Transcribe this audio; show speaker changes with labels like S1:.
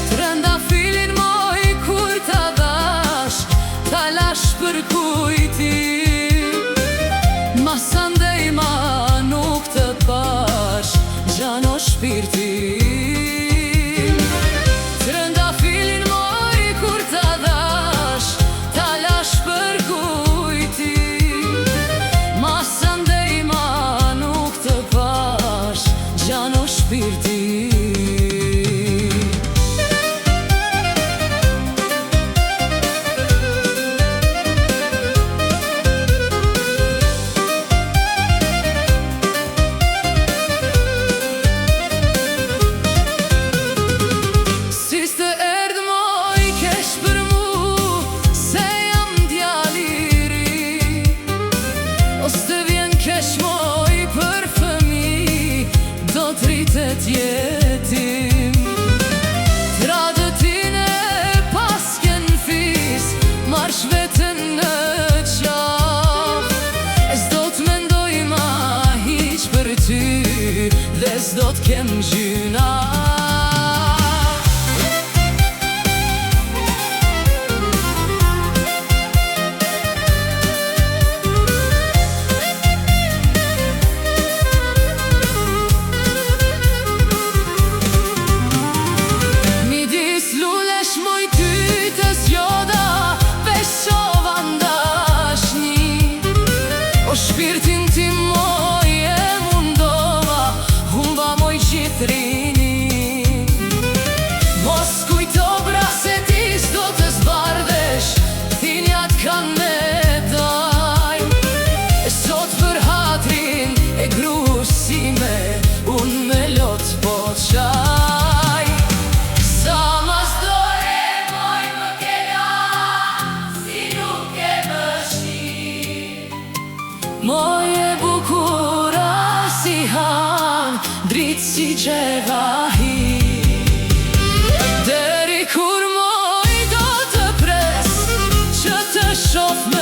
S1: Trëndafilin moj kur ta dash, ta lash për kujtim. Mas andej ma nuk të pash, gjano shpirtim. Trëndafilin moj kur ta dash, ta lash për kujtim. Mas andej ma nuk të pash, gjano shpirtim. Jetim Tradëtine pasken fis, marsh vetën në qaf. E s'do t'mendoj ma hiq për ty, dhe s'do t'kem gjyna. Shpirtin tim moj e mundova, humba moj qitrini. Mos kujto bra se ti s'do të zbardhesh, thinjat kanë me daj. Sot për hatrin e grusime, unë me lot po qaj. Sa mas dore moj më kelan, si nuk e më shqir. Moje bukura si han, dritë si gjevahi. Deri kur moj do të pres, që të shof me